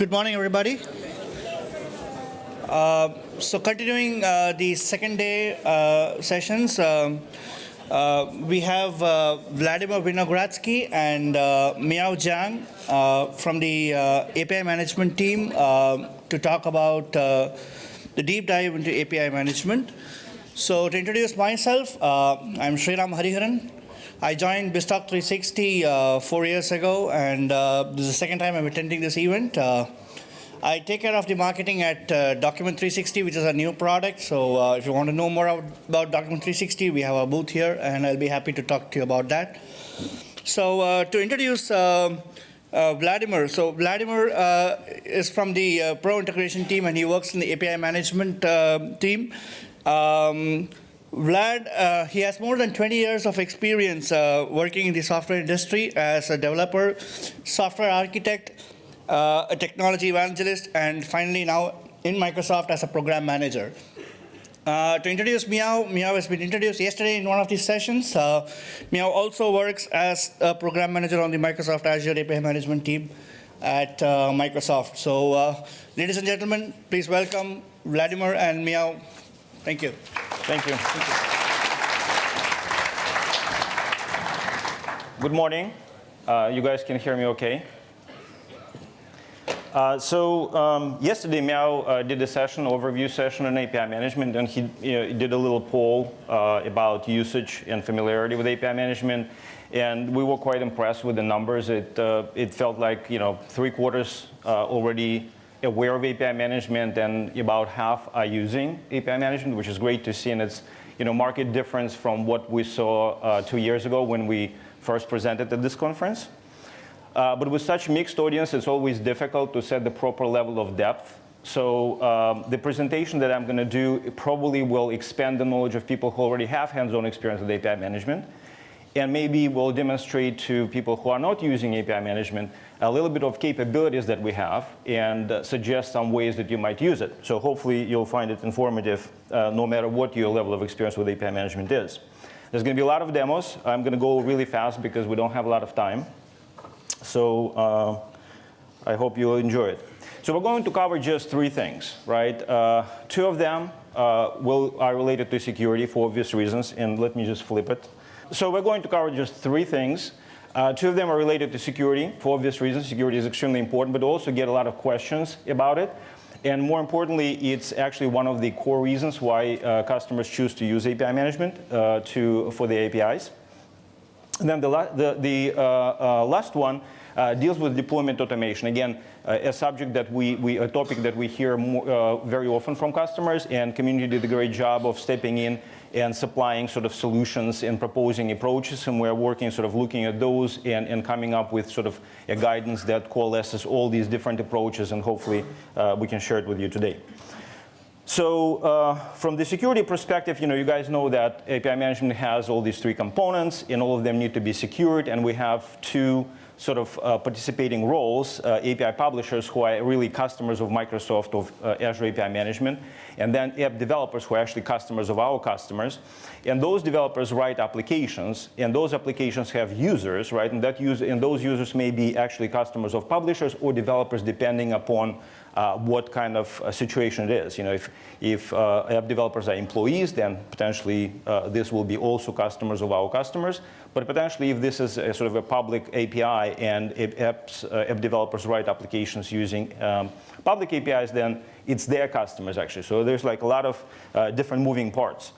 Good morning, everybody. So continuing the second day sessions, we have Vladimir Vinogradsky and Miao Zhang from the API management team to talk about the deep dive into API management. So to introduce myself, I'm Sriram Hariharan. I joined BizTalk 360 4 years ago, and this is the second time I'm attending this event. I take care of the marketing at Document 360, which is a new product. So if you want to know more about Document 360, we have a booth here, and I'll be happy to talk to you about that. So to introduce Vladimir. So Vladimir is from the Pro Integration team, and he works in the API management team. Vlad, he has more than 20 years of experience working in the software industry as a developer, software architect, a technology evangelist, and finally now in Microsoft as a program manager. To introduce Miao, Miao has been introduced yesterday in one of these sessions. Miao also works as a program manager on the Microsoft Azure API Management team at Microsoft. So ladies and gentlemen, please welcome Vladimir and Miao. Thank you. Thank you. Good morning. You guys can hear me okay? Yesterday, Miao did a overview session on API management, and he did a little poll about usage and familiarity with API management. And we were quite impressed with the numbers. It felt like 3/4 already aware of API management, and about half are using API management, which is great to see. And it's market difference from what we saw 2 years ago when we first presented at this conference. But with such mixed audience, it's always difficult to set the proper level of depth. So the presentation that I'm going to do probably will expand the knowledge of people who already have hands-on experience with API management, and maybe will demonstrate to people who are not using API management a little bit of capabilities that we have, and suggest some ways that you might use it. So hopefully you'll find it informative no matter what your level of experience with API management is. There's going to be a lot of demos. I'm going to go really fast because we don't have a lot of time. So I hope you'll enjoy it. So we're going to cover just 3 things, right? 2 of them are related to security for obvious reasons, and let me just flip it. So we're going to cover just 3 things. 2 of them are related to security for obvious reasons. Security is extremely important, but also get a lot of questions about it. And more importantly, it's actually one of the core reasons why customers choose to use API management for the APIs. And then the last one deals with deployment automation. Again, a topic that we hear very often from customers, and community did a great job of stepping in and supplying sort of solutions and proposing approaches, and we're working looking at those and coming up with sort of a guidance that coalesces all these different approaches, and hopefully we can share it with you today. So from the security perspective, you guys know that API management has all these 3 components, and all of them need to be secured, and we have 2 sort of participating roles, API publishers who are really customers of Microsoft, of Azure API Management, and then app developers who are actually customers of our customers. And those developers write applications, and those applications have users, right? And those users may be actually customers of publishers or developers, depending upon what kind of situation it is. If app developers are employees, then potentially this will be also customers of our customers. But potentially, if this is a sort of a public API and app developers write applications using public APIs, then it's their customers, actually. So there's like a lot of different moving parts.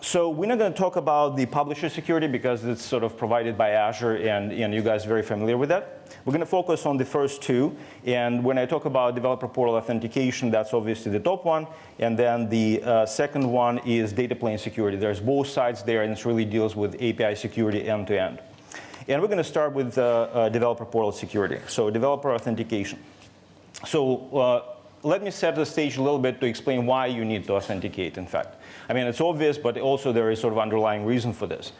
So we're not going to talk about the publisher security because it's sort of provided by Azure, and you guys are very familiar with that. We're going to focus on the first 2. And when I talk about developer portal authentication, that's obviously the top one. And then the second one is data plane security. There's both sides there, and it really deals with API security end to end. And we're going to start with developer portal security. So developer authentication. So let me set the stage a little bit to explain why you need to authenticate, in fact. I mean, it's obvious, but also there is sort of underlying reason for this.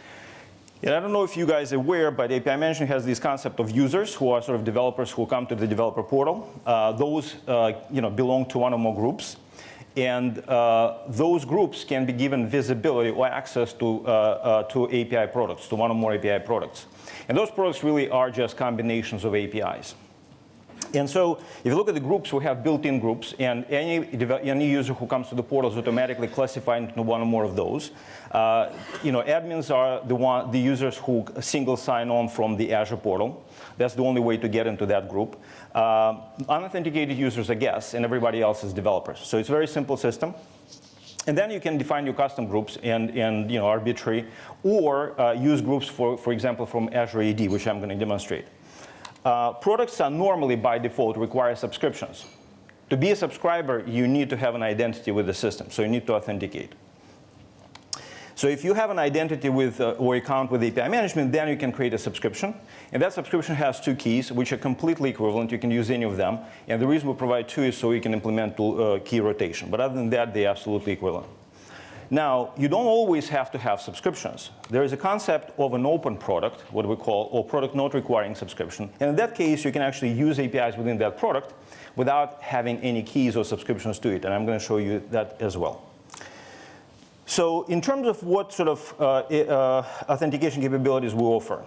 And I don't know if you guys are aware, but API management has this concept of users who are sort of developers who come to the developer portal. Those belong to one or more groups. And those groups can be given visibility or access to API products, to one or more API products. And those products really are just combinations of APIs. And so if you look at the groups, we have built-in groups, and any user who comes to the portal is automatically classified into one or more of those. Admins are the users who single sign on from the Azure portal. That's the only way to get into that group. Unauthenticated users are guests, and everybody else is developers. So it's a very simple system. And then you can define your custom groups and arbitrary, or use groups, for example, from Azure AD, which I'm going to demonstrate. Products are normally, by default, require subscriptions. To be a subscriber, you need to have an identity with the system, so you need to authenticate. So if you have an identity with or account with API management, then you can create a subscription. And that subscription has two keys, which are completely equivalent. You can use any of them. And the reason we provide two is so you can implement key rotation. But other than that, they're absolutely equivalent. Now, you don't always have to have subscriptions. There is a concept of an open product, what we call, or product not requiring subscription. And in that case, you can actually use APIs within that product without having any keys or subscriptions to it. And I'm going to show you that as well. So in terms of what sort of authentication capabilities we offer,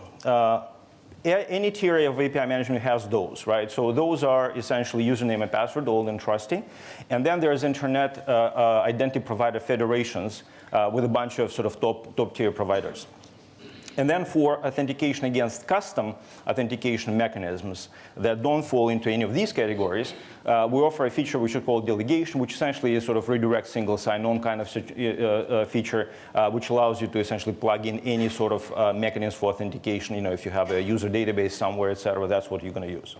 any tier of API management has those, right? So those are essentially username and password, old and trusty. And then there's internet identity provider federations with a bunch of sort of top tier providers. And then for authentication against custom authentication mechanisms that don't fall into any of these categories, we offer a feature which we call delegation, which essentially is sort of redirect single sign-on kind of feature, which allows you to essentially plug in any sort of mechanism for authentication. If you have a user database somewhere, et cetera, that's what you're going to use.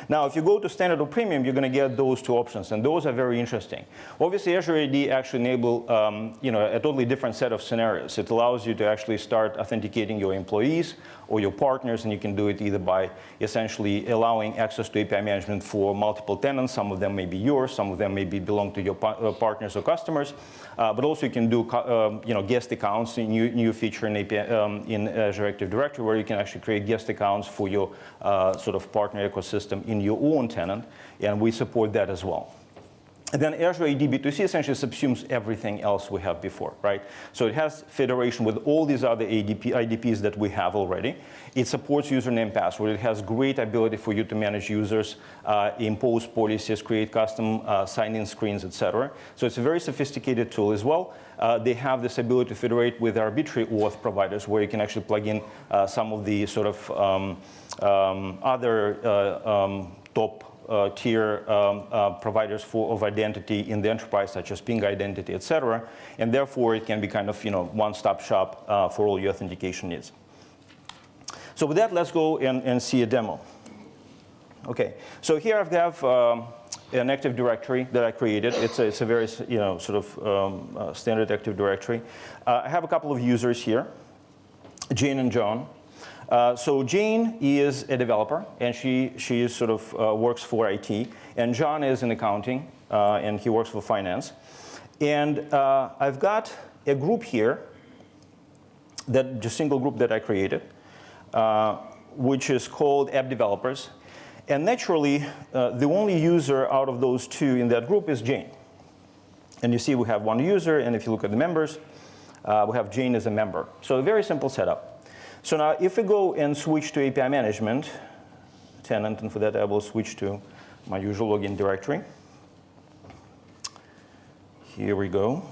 Now, if you go to standard or premium, you're going to get those two options, and those are very interesting. Obviously, Azure AD actually enable a totally different set of scenarios. It allows you to actually start authenticating your employees or your partners, and you can do it either by essentially allowing access to API management for multiple tenants. Some of them may be yours, some of them may belong to your partners or customers. But also you can do guest accounts, new feature in in Azure Active Directory, where you can actually create guest accounts for your sort of partner ecosystem in your own tenant, and we support that as well. And then Azure AD B2C essentially subsumes everything else we have before, right? So it has federation with all these other IDPs that we have already. It supports username password. It has great ability for you to manage users, impose policies, create custom sign-in screens, et cetera. So it's a very sophisticated tool as well. They have this ability to federate with arbitrary auth providers, where you can actually plug in some of the sort of other top tier providers of identity in the enterprise, such as Ping Identity, et cetera. And therefore, it can be kind of one-stop shop for all your authentication needs. So with that, let's go and see a demo. OK, so here I have an Active Directory that I created. It's a very sort of standard Active Directory. I have a couple of users here, Jane and John. So Jane is a developer, and she sort of works for IT. And John is in accounting, and he works for finance. And I've got a group here, just a single group that I created, which is called App Developers. And naturally, the only user out of those two in that group is Jane. And you see we have one user, and if you look at the members, we have Jane as a member. So a very simple setup. So now, if we go and switch to API Management tenant, and for that I will switch to my usual login directory. Here we go.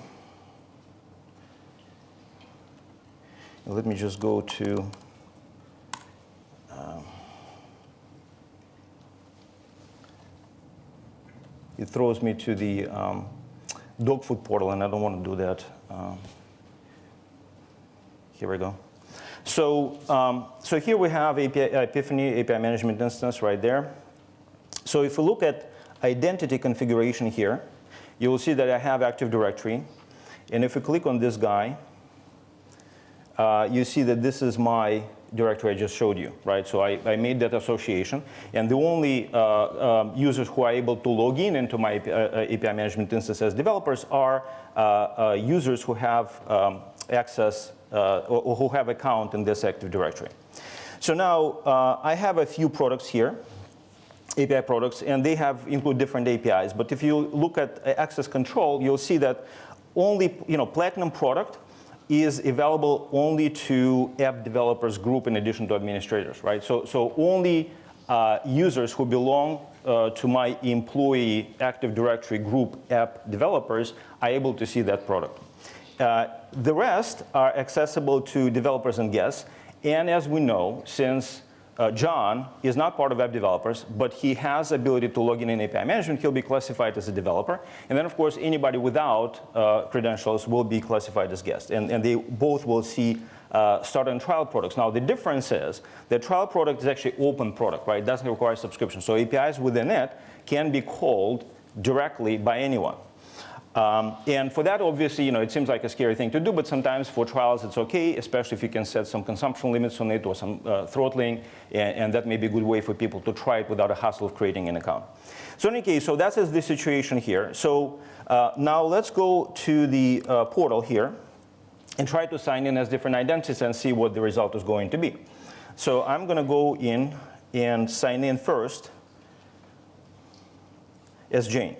Let me just go to it throws me to the dog food portal, and I don't want to do that. Here we go. So here we have Epiphany API Management instance right there. So if we look at identity configuration here, you will see that I have Active Directory. And if we click on this guy, you see that this is my directory I just showed you, right? So I made that association. And the only users who are able to log into my API Management instance as developers are users who have access or who have account in this Active Directory. So now I have a few products here, API products, and they include different APIs. But if you look at access control, you'll see that only Platinum product is available only to app developers group in addition to administrators, right? So only users who belong to my employee Active Directory group app developers are able to see that product. The rest are accessible to developers and guests. And as we know, since John is not part of web developers, but he has the ability to log in API management, he'll be classified as a developer. And then, of course, anybody without credentials will be classified as guests. And they both will see start and trial products. Now, the difference is the trial product is actually open product, right? It doesn't require subscription. So APIs within it can be called directly by anyone. And for that, obviously, it seems like a scary thing to do, but sometimes for trials it's okay, especially if you can set some consumption limits on it or some throttling, and that may be a good way for people to try it without a hassle of creating an account. So in any case, so that's the situation here. So now let's go to the portal here and try to sign in as different identities and see what the result is going to be. So I'm going to go in and sign in first as Jane.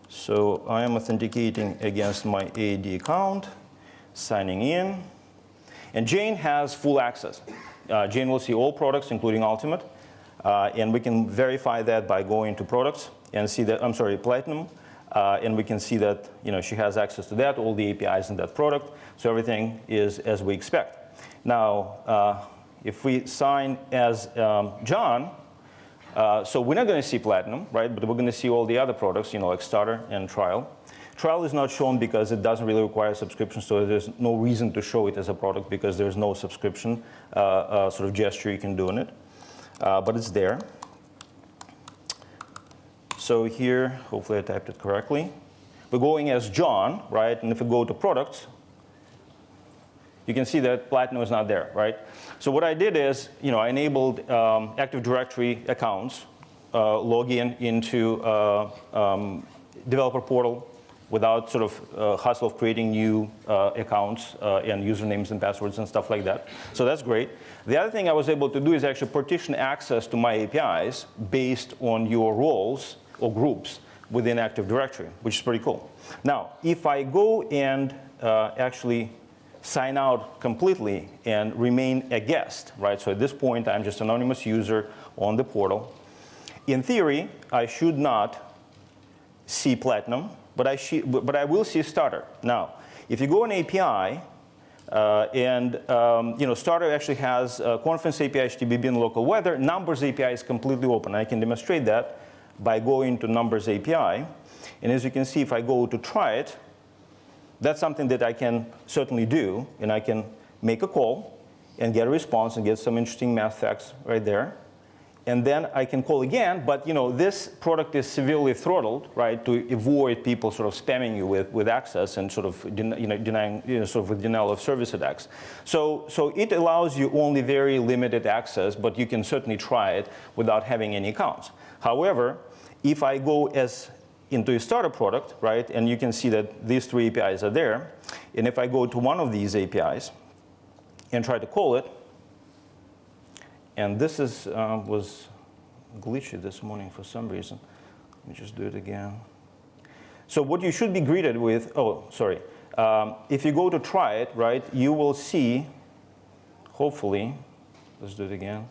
So I am authenticating against my AD account, signing in. And Jane has full access. Jane will see all products, including Ultimate. And we can verify that by going to products and see that, I'm sorry, Platinum. And we can see that she has access to that, all the APIs in that product. So everything is as we expect. Now, if we sign as John, so we're not going to see Platinum, right? But we're going to see all the other products, like Starter and Trial. Trial is not shown because it doesn't really require subscription, so there's no reason to show it as a product because there's no subscription sort of gesture you can do in it. But it's there. So here, hopefully I typed it correctly. We're going as John, right? And if we go to products, you can see that Platinum is not there, right? So what I did is, I enabled Active Directory accounts, log into developer portal without sort of hassle of creating new accounts and usernames and passwords and stuff like that. So that's great. The other thing I was able to do is actually partition access to my APIs based on your roles or groups within Active Directory, which is pretty cool. Now, if I go and actually sign out completely and remain a guest, right? So at this point, I'm just an anonymous user on the portal. In theory, I should not see Platinum, but I will see Starter. Now, if you go on API, Starter actually has Conference API, HTTP bin, local weather. Numbers API is completely open. I can demonstrate that by going to Numbers API. And as you can see, if I go to try it, that's something that I can certainly do, and I can make a call and get a response and get some interesting math facts right there. And then I can call again, but this product is severely throttled, right, to avoid people sort of spamming you with access and sort of denying, sort of with denial of service attacks. So it allows you only very limited access, but you can certainly try it without having any accounts. However, if I go into a starter product, right, and you can see that these three APIs are there, and if I go to one of these APIs and try to call it, and this was glitchy this morning for some reason. Let me just do it again. So what you should be greeted with, if you go to try it, right, you will see, hopefully, let's do it again.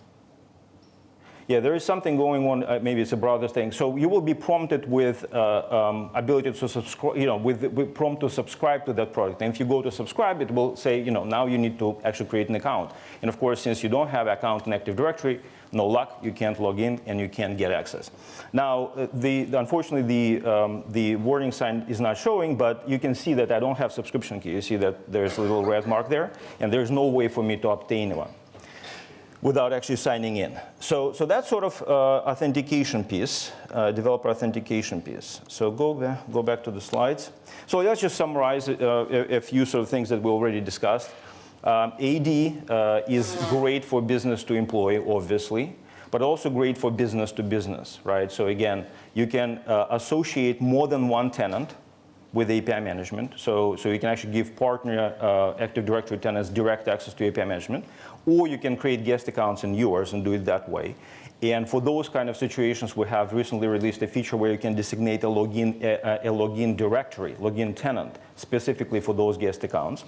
Yeah, there is something going on. Maybe it's a browser thing. So you will be prompted with ability to subscribe, with prompt to subscribe to that product. And if you go to subscribe, it will say, now you need to actually create an account. And of course, since you don't have an account in Active Directory, no luck, you can't log in and you can't get access. Now, unfortunately, the warning sign is not showing, but you can see that I don't have subscription key. You see that there's a little red mark there, and there's no way for me to obtain one without actually signing in. So that's sort of authentication piece, developer authentication piece. So go back to the slides. So let's just summarize a few sort of things that we already discussed. AD is great for business to employee, obviously, but also great for business to business, right? So again, you can associate more than one tenant with API management. So you can actually give partner Active Directory tenants direct access to API management, or you can create guest accounts in yours and do it that way. And for those kind of situations, we have recently released a feature where you can designate a login directory, login tenant, specifically for those guest accounts.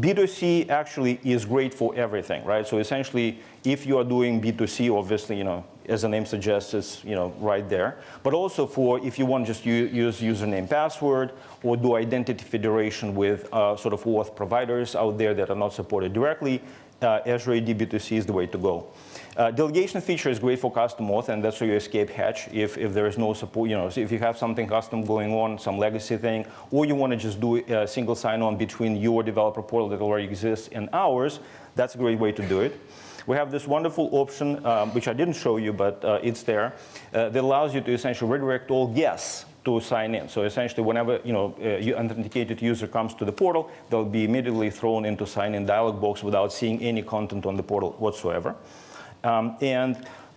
B2C actually is great for everything, right? So essentially, if you are doing B2C, obviously, as the name suggests, it's right there. But also for if you want to just use username, password, or do identity federation with sort of auth providers out there that are not supported directly, Azure AD B2C is the way to go. Delegation feature is great for custom auth, and that's where you escape hatch if there is no support. So if you have something custom going on, some legacy thing, or you want to just do a single sign-on between your developer portal that already exists and ours, that's a great way to do it. We have this wonderful option, which I didn't show you, but it's there, that allows you to essentially redirect all guests to sign in. So essentially, whenever your authenticated user comes to the portal, they'll be immediately thrown into sign-in dialog box without seeing any content on the portal whatsoever.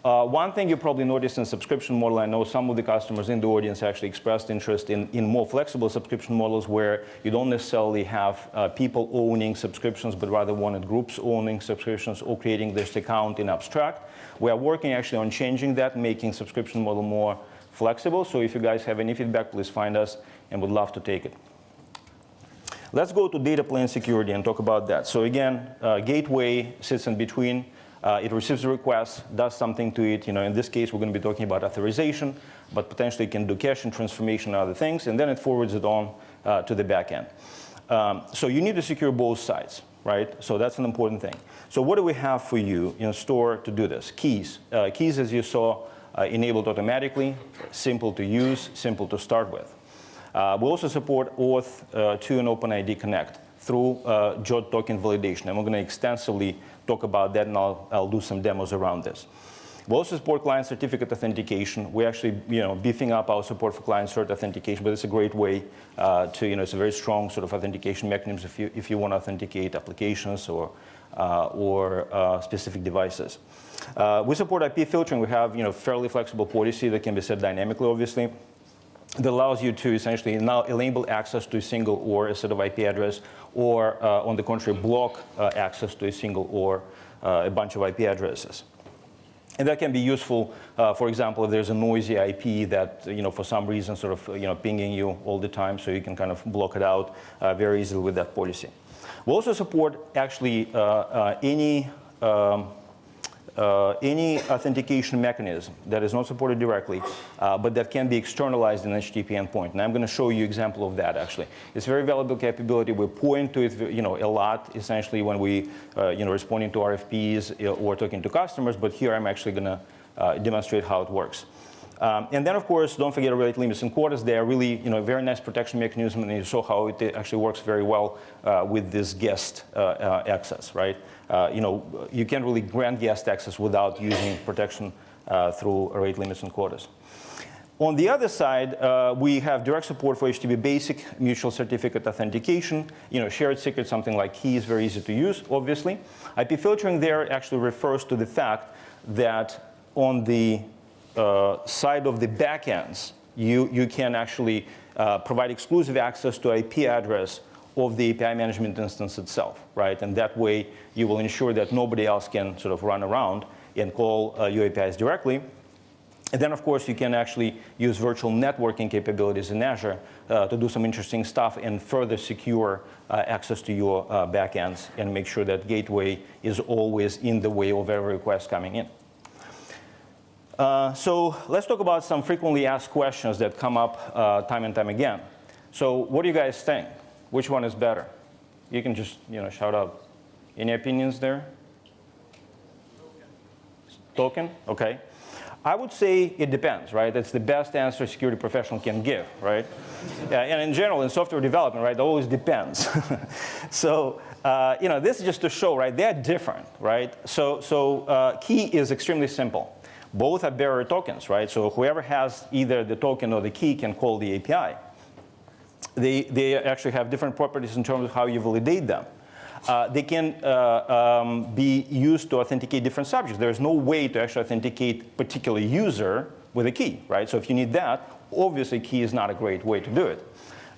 One thing you probably noticed in subscription model, I know some of the customers in the audience actually expressed interest in more flexible subscription models where you don't necessarily have people owning subscriptions, but rather wanted groups owning subscriptions or creating this account in abstract. We are working actually on changing that, making subscription model more flexible. So if you guys have any feedback, please find us, and we'd love to take it. Let's go to data plane security and talk about that. So again, gateway sits in between. It receives a request, does something to it. In this case, we're going to be talking about authorization, but potentially it can do caching, transformation, and other things, and then it forwards it on to the back end. So you need to secure both sides, right? So that's an important thing. So what do we have for you in store to do this? Keys. Keys, as you saw, enabled automatically, simple to use, simple to start with. We also support Auth 2 and OpenID Connect through JOT token validation, and we're going to extensively talk about that, and I'll do some demos around this. We also support client certificate authentication. We're actually beefing up our support for client cert authentication, but it's a great way to, it's a very strong sort of authentication mechanism if you want to authenticate applications or specific devices. We support IP filtering. We have fairly flexible policy that can be set dynamically, obviously, that allows you to essentially now enable access to a single or a set of IP address, or on the contrary, block access to a single or a bunch of IP addresses. And that can be useful, for example, if there's a noisy IP that for some reason sort of pinging you all the time, so you can kind of block it out very easily with that policy. We also support actually any authentication mechanism that is not supported directly, but that can be externalized in HTTP endpoint. And I'm going to show you an example of that, actually. It's a very valuable capability. We point to it a lot, essentially, when we responding to RFPs or talking to customers. But here I'm actually going to demonstrate how it works. And then, of course, don't forget to relate limits and quotas. They are really very nice protection mechanism, and you saw how it actually works very well with this guest access, right? You can't really grant guest access without using protection through rate limits and quotas. On the other side, we have direct support for HTTP basic mutual certificate authentication. Shared secret, something like key, is very easy to use, obviously. IP filtering there actually refers to the fact that on the side of the backends, you can actually provide exclusive access to IP address of the API management instance itself, right? And that way, you will ensure that nobody else can sort of run around and call your APIs directly. And then, of course, you can actually use virtual networking capabilities in Azure to do some interesting stuff and further secure access to your backends and make sure that gateway is always in the way of every request coming in. So let's talk about some frequently asked questions that come up time and time again. So what do you guys think? Which one is better? You can just shout out. Any opinions there? Token? OK. I would say it depends, right? That's the best answer a security professional can give, right? And in general, in software development, right, it always depends. So this is just to show, right, they're different, right? So key is extremely simple. Both are bearer tokens, right? So whoever has either the token or the key can call the API. They actually have different properties in terms of how you validate them. They can be used to authenticate different subjects. There's no way to actually authenticate a particular user with a key, right? So if you need that, obviously key is not a great way to do it.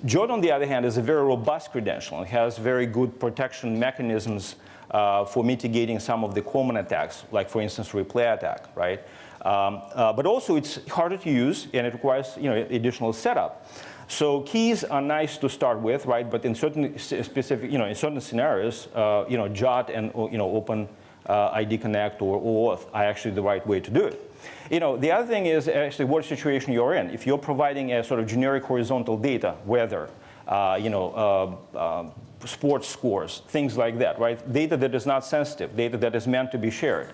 JOT, on the other hand, is a very robust credential. It has very good protection mechanisms for mitigating some of the common attacks, like, for instance, replay attack, right? But also, it's harder to use, and it requires additional setup. So keys are nice to start with, right? But in certain specific, in certain scenarios, JOT and Open ID Connect or OAuth are actually the right way to do it. The other thing is actually what situation you're in. If you're providing a sort of generic horizontal data, weather, sports scores, things like that, right? Data that is not sensitive, data that is meant to be shared.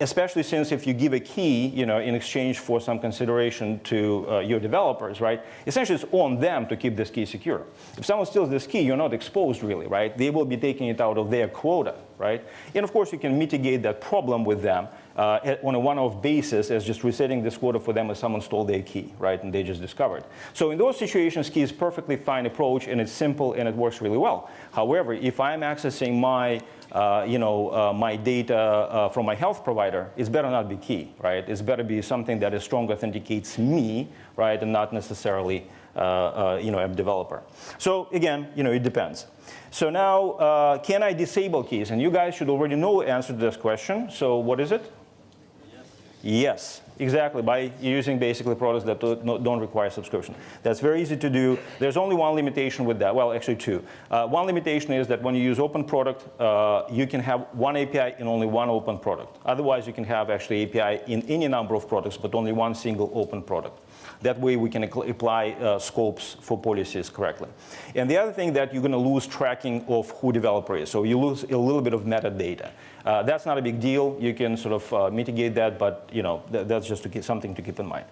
Especially since if you give a key, in exchange for some consideration to your developers, right? Essentially, it's on them to keep this key secure. If someone steals this key, you're not exposed really, right? They will be taking it out of their quota, right? And of course, you can mitigate that problem with them on a one-off basis as just resetting this quota for them if someone stole their key, right? And they just discovered. So in those situations, key is a perfectly fine approach, and it's simple, and it works really well. However, if I'm accessing my my data from my health provider, it's better not be key, right? It's better be something that is strong authenticates me, right, and not necessarily a developer. So again, it depends. So now, can I disable keys? And you guys should already know the answer to this question. So what is it? Yes, exactly, by using basically products that don't require subscription. That's very easy to do. There's only one limitation with that. Well, actually two. One limitation is that when you use open product, you can have one API in only one open product. Otherwise, you can have actually API in any number of products, but only one single open product. That way, we can apply scopes for policies correctly. And the other thing that you're going to lose tracking of who developer is. So you lose a little bit of metadata. That's not a big deal. You can sort of mitigate that, but that's just something to keep in mind.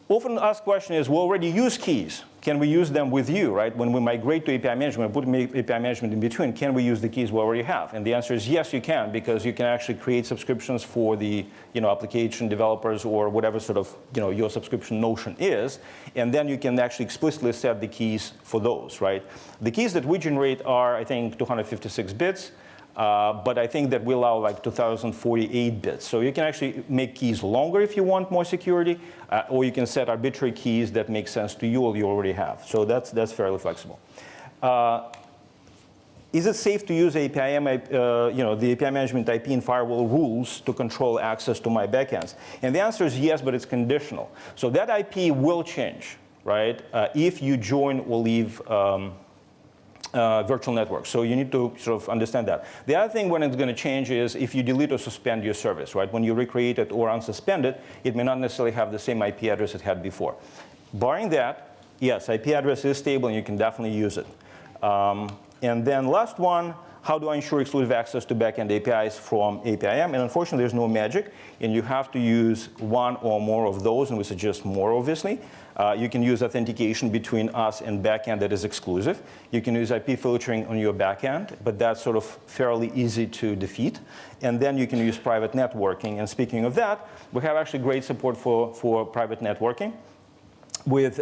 Often asked question is, we already use keys. Can we use them with you, right? When we migrate to API management, put API management in between, can we use the keys we already have? And the answer is yes, you can, because you can actually create subscriptions for the application developers or whatever sort of your subscription notion is, and then you can actually explicitly set the keys for those, right? The keys that we generate are, I think, 256 bits. But I think that we allow like 2048 bits. So you can actually make keys longer if you want more security, or you can set arbitrary keys that make sense to you or you already have. So that's fairly flexible. Is it safe to use the API management IP and firewall rules to control access to my backends? And the answer is yes, but it's conditional. So that IP will change, right, if you join or leave virtual network. So you need to sort of understand that. The other thing when it's going to change is if you delete or suspend your service, right? When you recreate it or unsuspend it, it may not necessarily have the same IP address it had before. Barring that, yes, IP address is stable and you can definitely use it. And then last one, how do I ensure exclusive access to backend APIs from APIM? And unfortunately, there's no magic, and you have to use one or more of those, and we suggest more, obviously. You can use authentication between us and backend that is exclusive. You can use IP filtering on your backend, but that's sort of fairly easy to defeat. And then you can use private networking. And speaking of that, we have actually great support for private networking with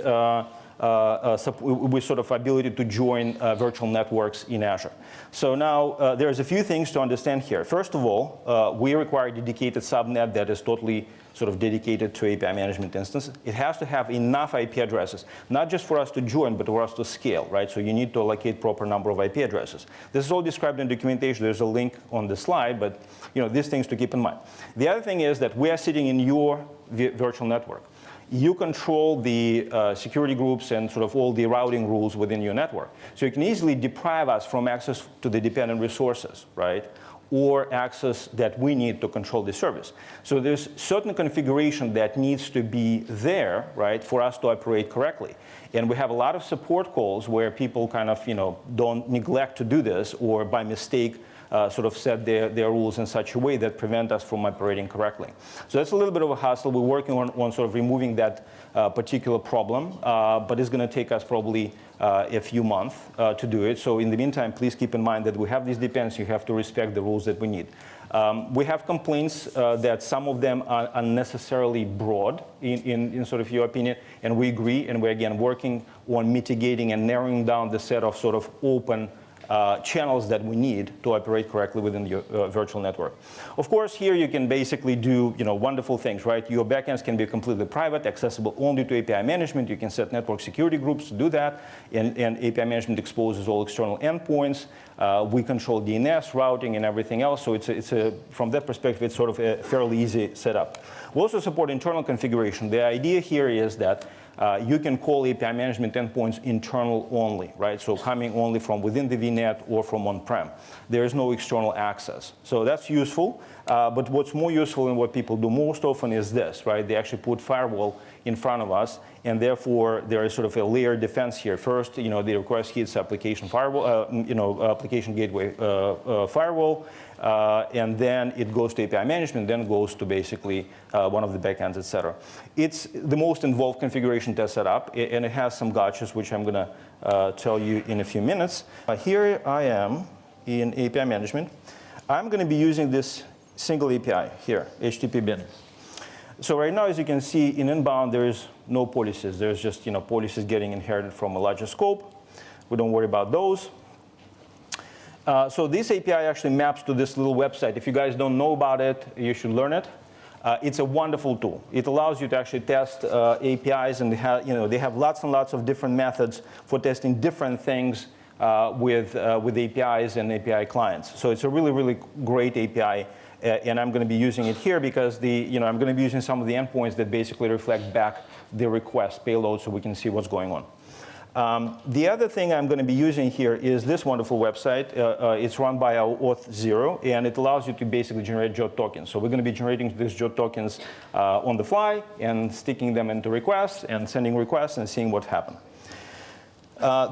sort of ability to join virtual networks in Azure. So now there's a few things to understand here. First of all, we require a dedicated subnet that is totally sort of dedicated to API management instances. It has to have enough IP addresses, not just for us to join, but for us to scale, right? So you need to allocate proper number of IP addresses. This is all described in documentation. There's a link on the slide, but these things to keep in mind. The other thing is that we are sitting in your virtual network. You control the security groups and sort of all the routing rules within your network. So you can easily deprive us from access to the dependent resources, right? Or access that we need to control the service. So there's certain configuration that needs to be there, right, for us to operate correctly. And we have a lot of support calls where people kind of, don't neglect to do this or by mistake sort of set their rules in such a way that prevent us from operating correctly. So that's a little bit of a hassle. We're working on sort of removing that particular problem, but it's going to take us probably a few months to do it. So in the meantime, please keep in mind that we have these dependencies. You have to respect the rules that we need. We have complaints that some of them are unnecessarily broad in sort of your opinion, and we agree, and we're again working on mitigating and narrowing down the set of sort of open channels that we need to operate correctly within your virtual network. Of course, here you can basically do wonderful things, right? Your backends can be completely private, accessible only to API management. You can set network security groups to do that, and API management exposes all external endpoints. We control DNS, routing, and everything else. So from that perspective, it's sort of a fairly easy setup. We also support internal configuration. The idea here is that you can call API management endpoints internal only, right? So coming only from within the VNet or from on-prem. There is no external access. So that's useful. But what's more useful and what people do most often is this, right? They actually put firewall in front of us, and therefore there is sort of a layered defense here. First, the request hits application firewall, application gateway firewall, and then it goes to API management, then goes to basically one of the backends, et cetera. It's the most involved configuration to set up, and it has some gotchas, which I'm going to tell you in a few minutes. Here I am in API management. I'm going to be using this single API here, HTTP bin. So right now, as you can see, in inbound, there is no policies. There's just policies getting inherited from a larger scope. We don't worry about those. So this API actually maps to this little website. If you guys don't know about it, you should learn it. It's a wonderful tool. It allows you to actually test APIs, and they have lots and lots of different methods for testing different things with APIs and API clients. So it's a really, really great API. And I'm going to be using it here because I'm going to be using some of the endpoints that basically reflect back the request payload so we can see what's going on. The other thing I'm going to be using here is this wonderful website. It's run by our Auth0, and it allows you to basically generate JOT tokens. So we're going to be generating these JOT tokens on the fly and sticking them into requests and sending requests and seeing what happens.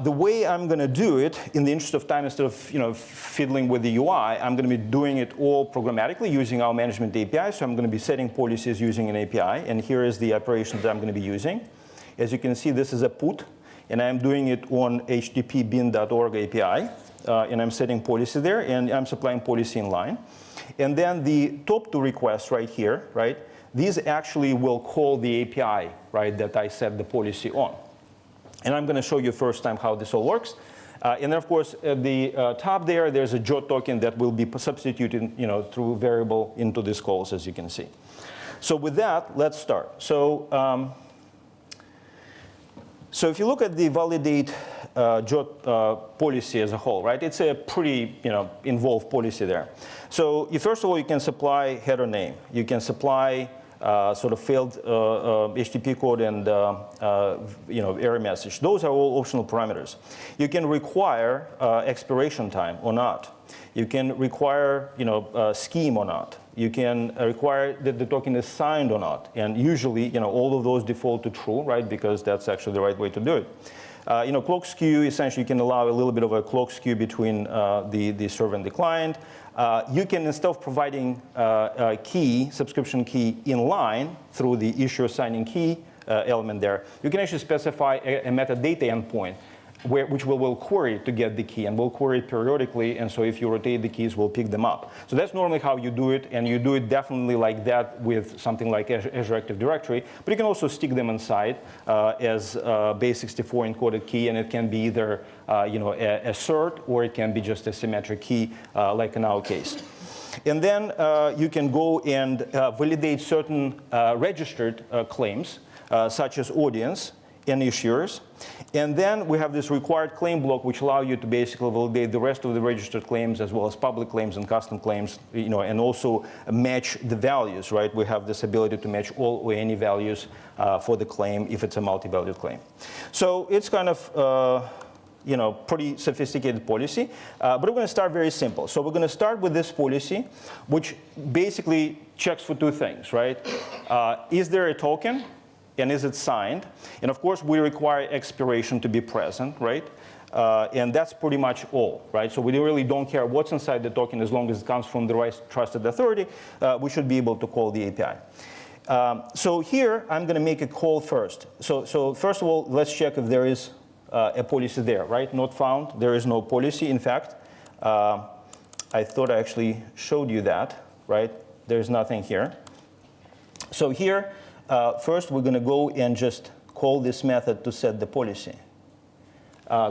The way I'm going to do it, in the interest of time, instead of fiddling with the UI, I'm going to be doing it all programmatically using our management API. So I'm going to be setting policies using an API. And here is the operation that I'm going to be using. As you can see, this is a put. And I'm doing it on http-bin.org API. And I'm setting policy there. And I'm supplying policy in line. And then the top two requests right here, right, these actually will call the API, right, that I set the policy on. And I'm going to show you first time how this all works. And then, of course, at the top there's a JOT token that will be substituted through variable into these calls, as you can see. So with that, let's start. So if you look at the validate JOT policy as a whole, right, it's a pretty involved policy there. So first of all, you can supply header name. You can supply sort of failed HTTP code and error message. Those are all optional parameters. You can require expiration time or not. You can require scheme or not. You can require that the token is signed or not. And usually, all of those default to true, right? Because that's actually the right way to do it. Clock skew, essentially, you can allow a little bit of a clock skew between the server and the client. You can, instead of providing a key, subscription key in line through the issuer signing key element there, you can actually specify a metadata endpoint which will query to get the key, and will query it periodically, and so if you rotate the keys, we'll pick them up. So that's normally how you do it, and you do it definitely like that with something like Azure Active Directory, but you can also stick them inside as base64 encoded key, and it can be either a cert, or it can be just a symmetric key, like in our case. And then you can go and validate certain registered claims, such as audience and issuers. And then we have this required claim block, which allow you to basically validate the rest of the registered claims, as well as public claims and custom claims, and also match the values, right? We have this ability to match all or any values for the claim if it's a multi-valued claim. So it's kind of pretty sophisticated policy, but we're going to start very simple. So we're going to start with this policy, which basically checks for two things, right? Is there a token? And is it signed? And of course, we require expiration to be present, right? And that's pretty much all, right? So we really don't care what's inside the token as long as it comes from the right trusted authority. We should be able to call the API. So here, I'm going to make a call first. So first of all, let's check if there is a policy there, right? Not found. There is no policy. In fact, I thought I actually showed you that, right? There's nothing here. So here, first, we're going to go and just call this method to set the policy.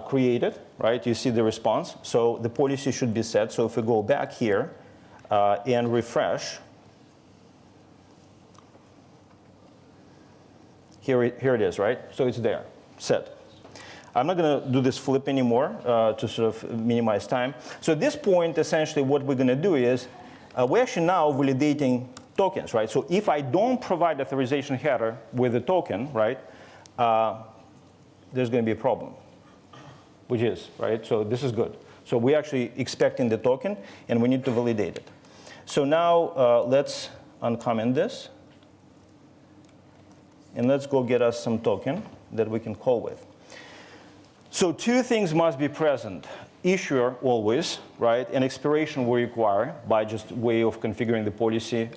Create it, right? You see the response. So the policy should be set. So if we go back here and refresh, here it is, right? So it's there, set. I'm not going to do this flip anymore to sort of minimize time. So at this point, essentially what we're going to do is we're actually now validating tokens, right? So if I don't provide authorization header with a token, right, there's going to be a problem, which is, right? So this is good. So we're actually expecting the token, and we need to validate it. So now let's uncomment this. And let's go get us some token that we can call with. So two things must be present. Issuer always, right? And expiration we require by just way of configuring the policy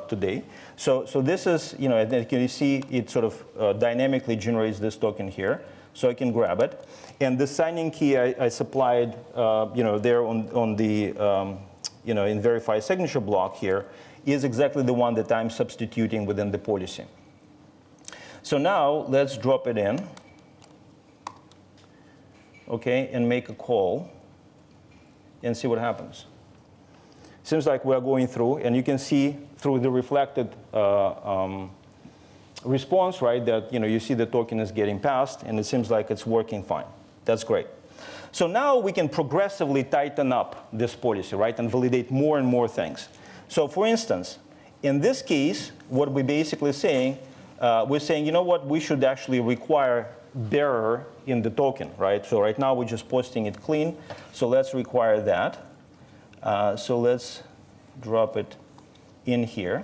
today. So this is, you know, as you see, it sort of dynamically generates this token here. So I can grab it. And the signing key I supplied, you know, there on the, you know, in verify signature block here is exactly the one that I'm substituting within the policy. So now let's drop it in, okay, and make a call and see what happens. Seems like we are going through, and you can see through the reflected response, right, that, you know, you see the token is getting passed, and it seems like it's working fine. That's great. So now we can progressively tighten up this policy, right, and validate more and more things. So for instance, in this case, what we're basically saying, we're saying, you know what, we should actually require bearer in the token, right? So right now we're just posting it clean. So let's require that. So let's drop it in here,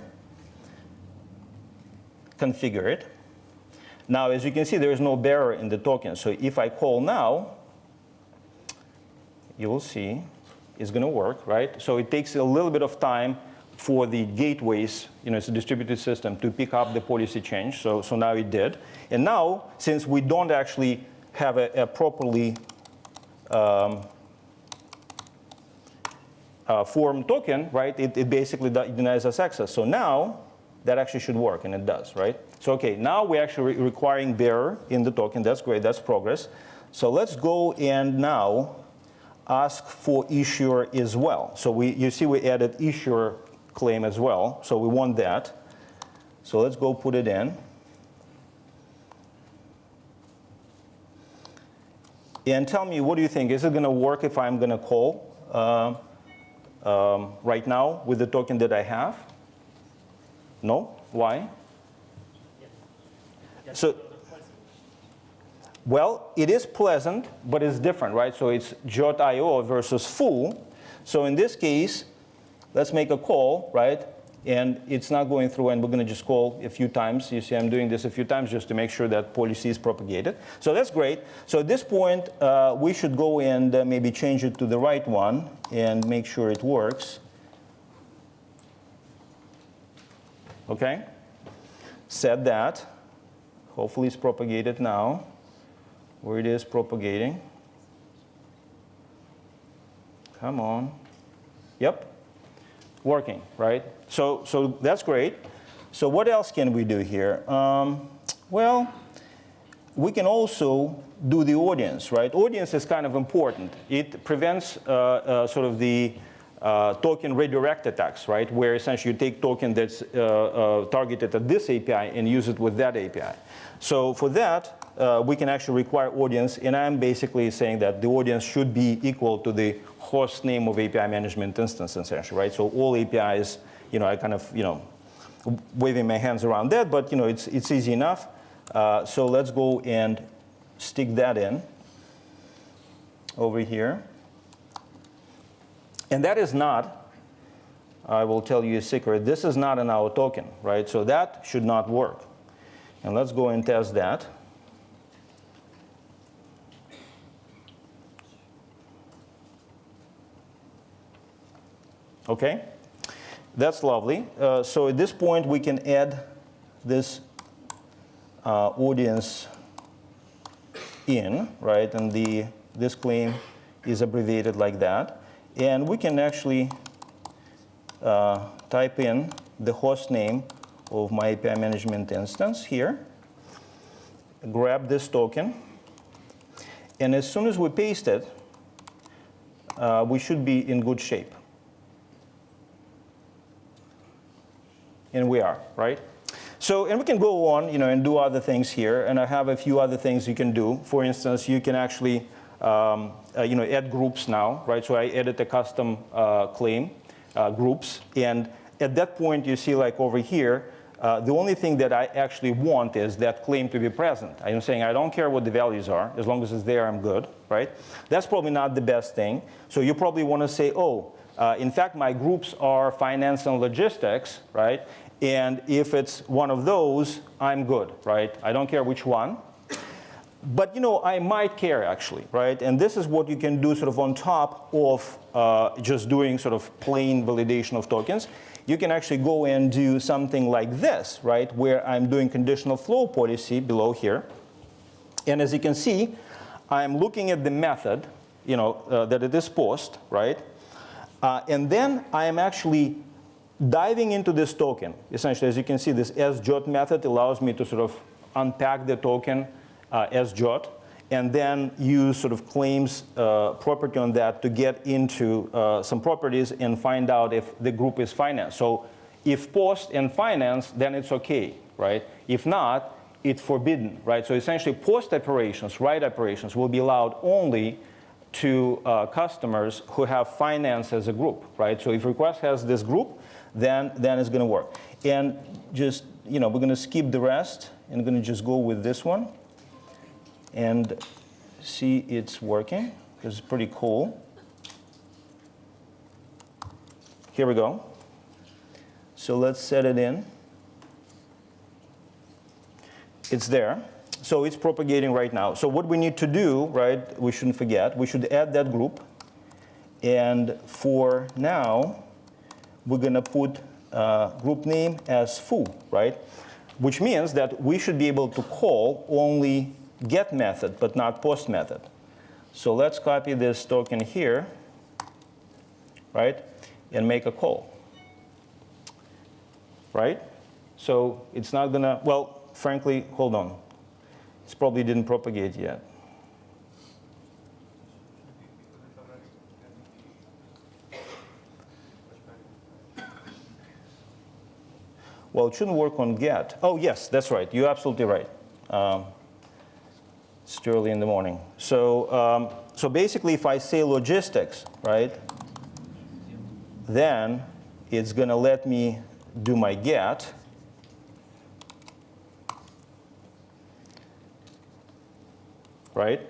configure it. Now, as you can see, there is no bearer in the token. So if I call now, you will see it's going to work, right? So it takes a little bit of time for the gateways, you know, it's a distributed system, to pick up the policy change. So now it did. And now, since we don't actually have a properly formed token, right, it basically denies us access. So now, that actually should work, and it does, right? So OK, now we're actually requiring bearer in the token. That's great. That's progress. So let's go and now ask for issuer as well. So you see we added issuer claim as well. So we want that. So let's go put it in. And tell me, what do you think? Is it going to work if I'm going to call right now with the token that I have? No? Why? Yes. So, well, it is pleasant, but it's different, right? So it's jot.io versus full. So in this case, let's make a call, right? And it's not going through, and we're going to just call a few times. You see I'm doing this a few times just to make sure that policy is propagated. So that's great. So at this point, we should go and maybe change it to the right one and make sure it works. OK? Set that. Hopefully it's propagated now, where it is propagating. Come on. Yep. Working, right? So that's great. So what else can we do here? Well, we can also do the audience, right? Audience is kind of important. It prevents sort of the token redirect attacks, right? Where essentially you take token that's targeted at this API and use it with that API. So for that, we can actually require audience, and I'm basically saying that the audience should be equal to the host name of API management instance, essentially, right? So all APIs, you know, I kind of, you know, waving my hands around that, but you know, it's easy enough. So let's go and stick that in over here. And that is not, I will tell you a secret, this is not an our token, right? So that should not work. And let's go and test that. OK, that's lovely. So at this point, we can add this audience in, right? And this claim is abbreviated like that. And we can actually type in the host name of my API management instance here, grab this token, and as soon as we paste it, we should be in good shape. And we are, right? So, and we can go on, and do other things here. And I have a few other things you can do. For instance, you can actually, add groups now, right? So I added a custom claim groups, and at that point, you see, like over here, the only thing that I actually want is that claim to be present. I'm saying I don't care what the values are. As long as it's there, I'm good, right? That's probably not the best thing. So you probably want to say, in fact, my groups are finance and logistics, right? And if it's one of those, I'm good, right? I don't care which one. But I might care actually, right? And this is what you can do sort of on top of just doing sort of plain validation of tokens. You can actually go and do something like this, right? Where I'm doing conditional flow policy below here. And as you can see, I'm looking at the method, that it is post, right? And then I am actually diving into this token. Essentially, as you can see, this sjot method allows me to sort of unpack the token sjot, and then use sort of claims property on that to get into some properties and find out if the group is finance. So if post and finance, then it's okay, right? If not, it's forbidden, right? So essentially, post operations, write operations will be allowed only to customers who have finance as a group, right? So if request has this group, then it's going to work. And just, we're going to skip the rest and going to just go with this one and see it's working, because it's pretty cool. Here we go. So let's set it in. It's there. So it's propagating right now. So what we need to do, right, we shouldn't forget, we should add that group. And for now, we're going to put group name as foo, right? Which means that we should be able to call only get method, but not post method. So let's copy this token here, right, and make a call, right? So it's not going to, well, frankly, hold on. It's probably didn't propagate yet. Well, it shouldn't work on get. Oh, yes, that's right. You're absolutely right. It's too early in the morning. So, so basically, if I say logistics, right, then it's going to let me do my get. Right?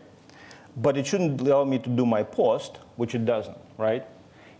But it shouldn't allow me to do my post, which it doesn't, right?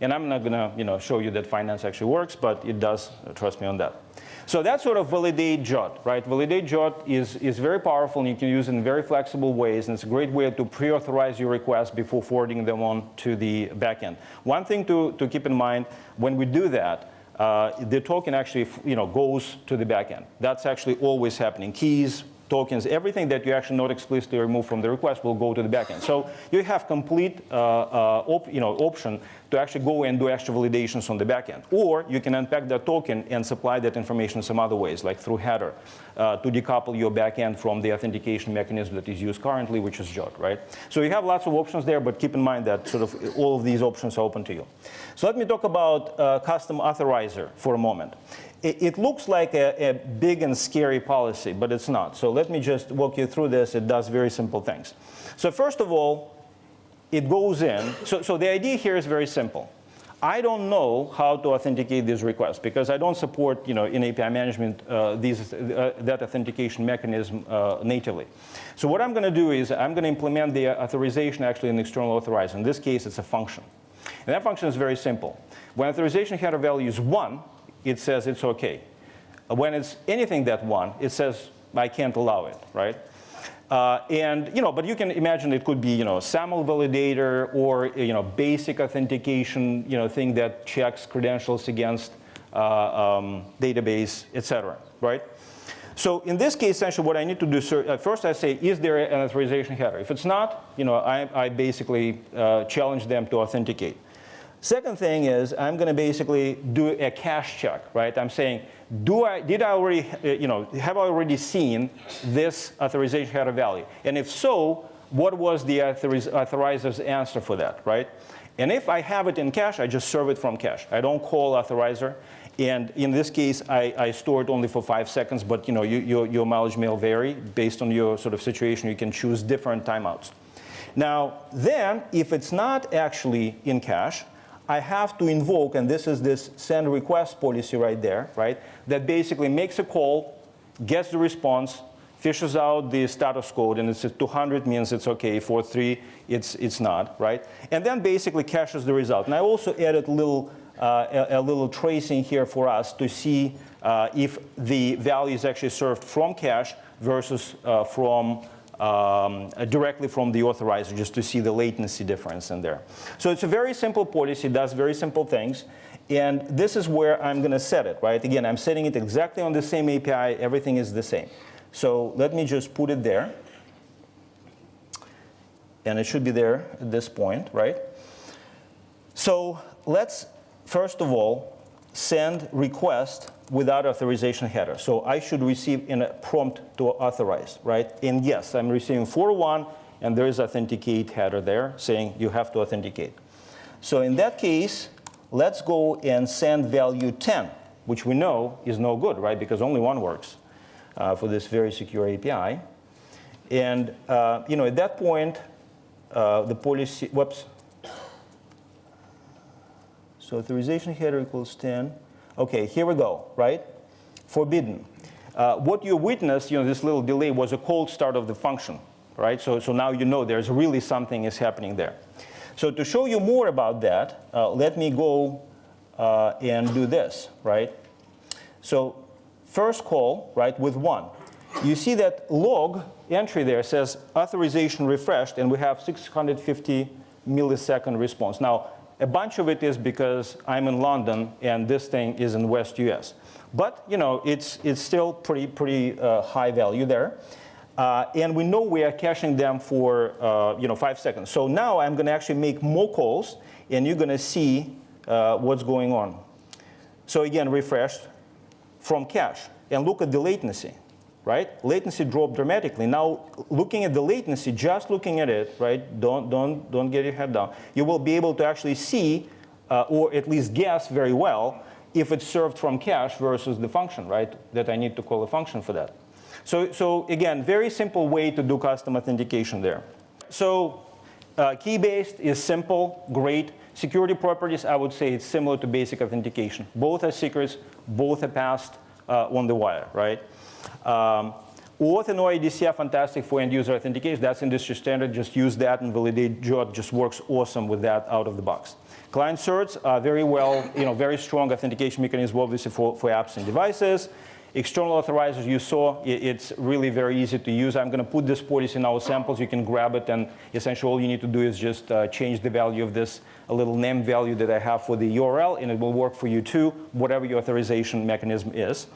And I'm not going to show you that finance actually works, but it does, trust me on that. So that's sort of validate jot, right? Validate jot is very powerful, and you can use it in very flexible ways, and it's a great way to pre-authorize your requests before forwarding them on to the backend. One thing to keep in mind, when we do that, the token actually goes to the backend. That's actually always happening. Keys, tokens, everything that you actually not explicitly remove from the request will go to the backend. So you have complete option to actually go and do extra validations on the backend. Or you can unpack that token and supply that information some other ways, like through header, to decouple your backend from the authentication mechanism that is used currently, which is JOT, right? So you have lots of options there, but keep in mind that sort of all of these options are open to you. So let me talk about custom authorizer for a moment. It looks like a big and scary policy, but it's not. So let me just walk you through this. It does very simple things. So first of all, it goes in. So the idea here is very simple. I don't know how to authenticate these requests because I don't support, in API management, that authentication mechanism natively. So what I'm going to do is I'm going to implement the authorization actually in external authorizer. In this case, it's a function. And that function is very simple. When authorization header value is 1, it says it's OK. When it's anything that 1, it says I can't allow it, right? But you can imagine it could be, SAML validator or, basic authentication, thing that checks credentials against database, et cetera, right? So in this case, essentially, what I need to do, first I say, is there an authorization header? If it's not, I basically challenge them to authenticate. Second thing is I'm going to basically do a cache check, right? I'm saying, have I already seen this authorization header value? And if so, what was the authorizer's answer for that, right? And if I have it in cache, I just serve it from cache. I don't call authorizer. And in this case, I store it only for 5 seconds, but your mileage may vary based on your sort of situation. You can choose different timeouts. Now, then, if it's not actually in cache, I have to invoke, and this is this send request policy right there, right? That basically makes a call, gets the response, fishes out the status code, and it's at 200 means it's okay, 43 it's not, right? And then basically caches the result. And I also added a little tracing here for us to see if the value is actually served from cache versus directly from the authorizer, just to see the latency difference in there. So it's a very simple policy, does very simple things. And this is where I'm going to set it, right? Again, I'm setting it exactly on the same API. Everything is the same. So let me just put it there. And it should be there at this point, right? So let's, first of all, send request without authorization header. So I should receive in a prompt to authorize, right? And yes, I'm receiving 401, and there is authenticate header there saying you have to authenticate. So in that case, let's go and send value 10, which we know is no good, right? Because only one works for this very secure API. And at that point, the policy, whoops. So authorization header equals 10. OK, here we go, right? Forbidden. What you witnessed, this little delay was a cold start of the function, right? So now you know there's really something is happening there. So to show you more about that, let me go and do this, right? So first call, right, with 1. You see that log entry there says authorization refreshed, and we have 650 millisecond response. Now, a bunch of it is because I'm in London and this thing is in West US. But it's still pretty high value there. And we know we are caching them for 5 seconds. So now I'm going to actually make more calls, and you're going to see what's going on. So again, refreshed from cache. And look at the latency, right? Latency dropped dramatically. Now, looking at the latency, just looking at it, right? Don't get your head down. You will be able to actually see, or at least guess very well, if it's served from cache versus the function, right? That I need to call a function for that. So again, very simple way to do custom authentication there. So key-based is simple, great. Security properties, I would say it's similar to basic authentication. Both are secrets, both are passed on the wire, right? Auth and OIDC are fantastic for end-user authentication. That's industry standard. Just use that and validate. JOT just works awesome with that out of the box. Client certs are very well, very strong authentication mechanism, obviously for apps and devices. External authorizers, you saw, it's really very easy to use. I'm going to put this policy in our samples. You can grab it, and essentially all you need to do is just change the value of this, a little name value that I have for the URL, and it will work for you too, whatever your authorization mechanism is.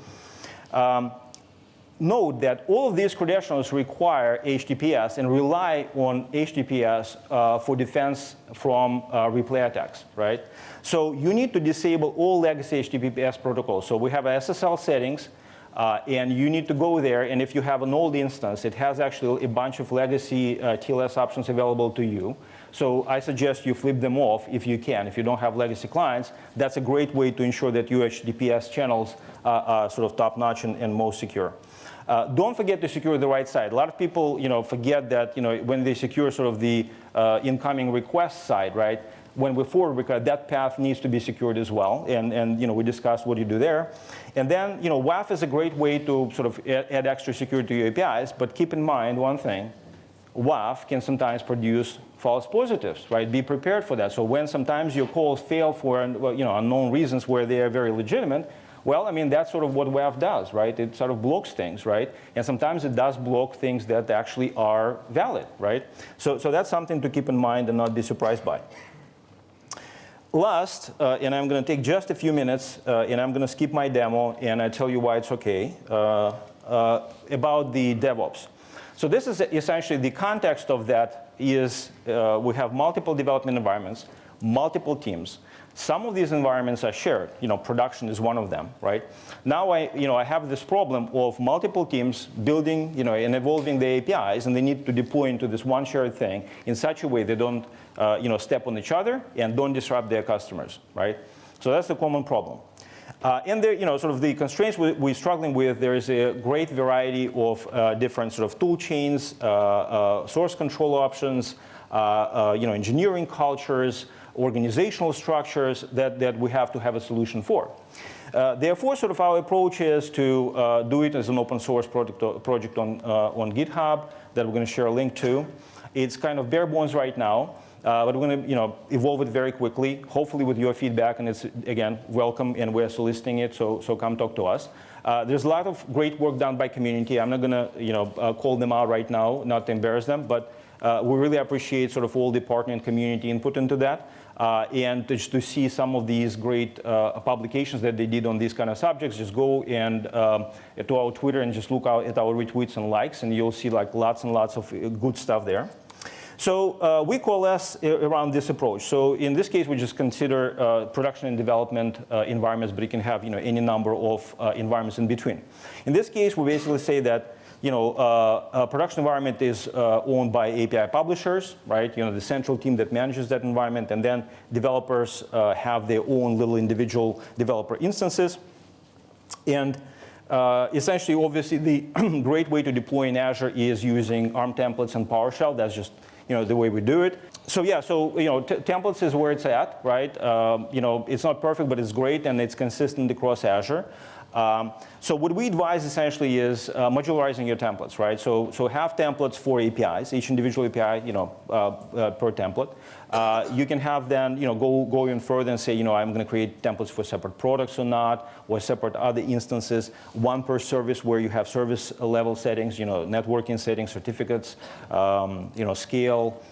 Note that all of these credentials require HTTPS and rely on HTTPS for defense from replay attacks, right? So you need to disable all legacy HTTPS protocols. So we have SSL settings, and you need to go there. And if you have an old instance, it has actually a bunch of legacy TLS options available to you. So I suggest you flip them off if you can. If you don't have legacy clients, that's a great way to ensure that your HTTPS channels are sort of top-notch and most secure. Don't forget to secure the right side. A lot of people, forget that, when they secure sort of the incoming request side, right? When we forward request, that path needs to be secured as well. And we discussed what you do there. And then, WAF is a great way to sort of add extra security to your APIs. But keep in mind one thing. WAF can sometimes produce false positives, right? Be prepared for that. So when sometimes your calls fail for unknown reasons where they are very legitimate, well, I mean, that's sort of what WAF does, right? It sort of blocks things, right? And sometimes it does block things that actually are valid, right? So that's something to keep in mind and not be surprised by. Last, and I'm going to take just a few minutes, and I'm going to skip my demo, and I tell you why it's OK, about the DevOps. So this is essentially the context of that is we have multiple development environments, multiple teams. Some of these environments are shared. Production is one of them, right? Now I have this problem of multiple teams building, and evolving the APIs, and they need to deploy into this one shared thing in such a way they don't step on each other and don't disrupt their customers, right? So that's the common problem. And there, sort of the constraints we're struggling with, there is a great variety of different sort of tool chains, source control options, engineering cultures, organizational structures that we have to have a solution for. Therefore, sort of our approach is to do it as an open source project on GitHub that we're going to share a link to. It's kind of bare bones right now. But we're going to evolve it very quickly, hopefully with your feedback, and it's, again, welcome, and we're soliciting it, so come talk to us. There's a lot of great work done by community. I'm not going to call them out right now, not to embarrass them, but we really appreciate sort of all the partner and community input into that. And just to see some of these great publications that they did on these kind of subjects, just go and to our Twitter and just look out at our retweets and likes, and you'll see like lots and lots of good stuff there. So we coalesce around this approach. So in this case, we just consider production and development environments, but you can have any number of environments in between. In this case, we basically say that a production environment is owned by API publishers, right? The central team that manages that environment, and then developers have their own little individual developer instances. And essentially, obviously, the great way to deploy in Azure is using ARM templates and PowerShell. That's just the way we do it. So yeah, so templates is where it's at, right? It's not perfect, but it's great, and it's consistent across Azure. So what we advise essentially is modularizing your templates, right? So have templates for APIs, each individual API, per template. You can have then, go even further and say, I'm going to create templates for separate products or not, or separate other instances, one per service where you have service level settings, networking settings, certificates, scale,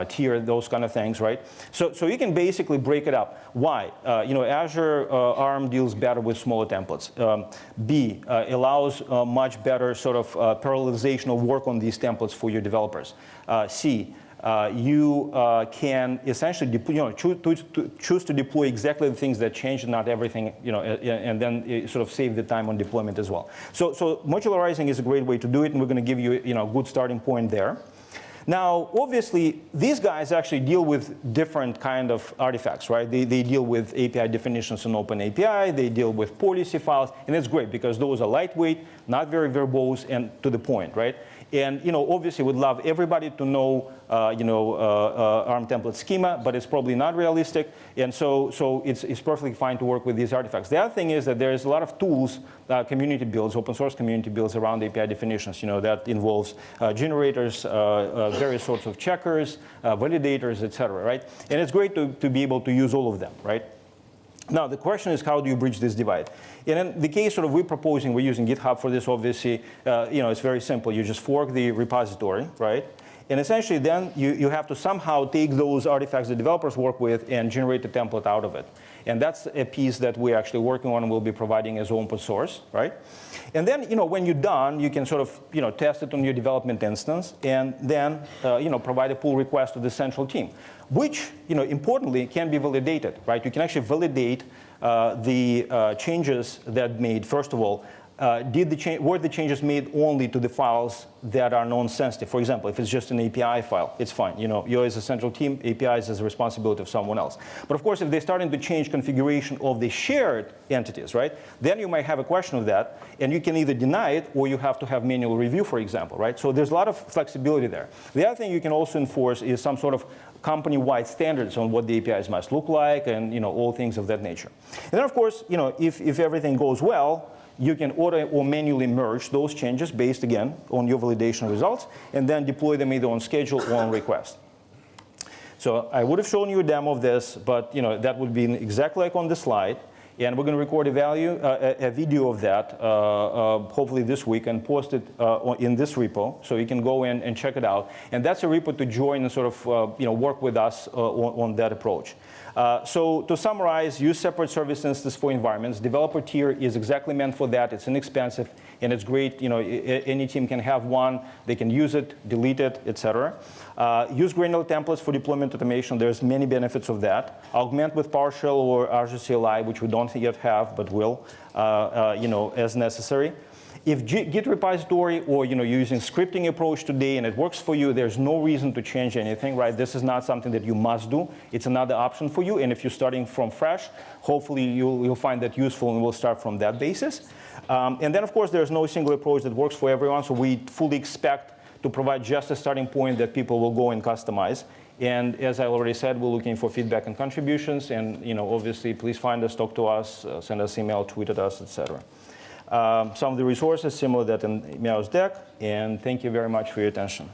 tier, those kind of things, right? So you can basically break it up. Why? Azure ARM deals better with smaller templates. B, allows much better sort of parallelization of work on these templates for your developers. C, you can essentially choose to deploy exactly the things that change, not everything, and then sort of save the time on deployment as well. So modularizing is a great way to do it, and we're going to give you a good starting point there. Now, obviously, these guys actually deal with different kind of artifacts, right? They deal with API definitions in OpenAPI. They deal with policy files, and it's great because those are lightweight, not very verbose, and to the point, right? And obviously, we'd love everybody to know, ARM template schema, but it's probably not realistic, and so it's perfectly fine to work with these artifacts. The other thing is that there's a lot of tools, community builds, open source community builds around API definitions. That involves generators, various sorts of checkers, validators, et cetera, right? And it's great to be able to use all of them, right? Now, the question is, how do you bridge this divide? And in the case sort of we're using GitHub for this, obviously, it's very simple. You just fork the repository, right? And essentially, then you have to somehow take those artifacts the developers work with and generate a template out of it. And that's a piece that we're actually working on and we'll be providing as open source, right? And then, when you're done, you can sort of, test it on your development instance and then, provide a pull request to the central team, which, importantly, can be validated, right? You can actually validate the changes that made, first of all, were the changes made only to the files that are non-sensitive? For example, if it's just an API file, it's fine. You as a central team, APIs is the responsibility of someone else. But of course, if they're starting to change configuration of the shared entities, right, then you might have a question of that, and you can either deny it or you have to have manual review, for example, right? So there's a lot of flexibility there. The other thing you can also enforce is some sort of company-wide standards on what the APIs must look like and all things of that nature. And then, of course, if everything goes well, you can auto or manually merge those changes based, again, on your validation results, and then deploy them either on schedule or on request. So I would have shown you a demo of this, but that would be exactly like on the slide. And we're going to record a video of that, hopefully this week, and post it in this repo, so you can go in and check it out. And that's a repo to join and sort of work with us on that approach. So to summarize, use separate service instances for environments. Developer tier is exactly meant for that. It's inexpensive, and it's great. Any team can have one. They can use it, delete it, et cetera. Use granular templates for deployment automation. There's many benefits of that. Augment with PowerShell or Azure CLI, which we don't yet have, but will, as necessary. If Git repository or you're using scripting approach today and it works for you, there's no reason to change anything, right? This is not something that you must do. It's another option for you. And if you're starting from fresh, hopefully you'll find that useful and we'll start from that basis. And then, of course, there's no single approach that works for everyone. So we fully expect to provide just a starting point that people will go and customize. And as I already said, we're looking for feedback and contributions. And obviously, please find us, talk to us, send us email, tweet at us, etc. Some of the resources similar to that in Meow's deck. And thank you very much for your attention.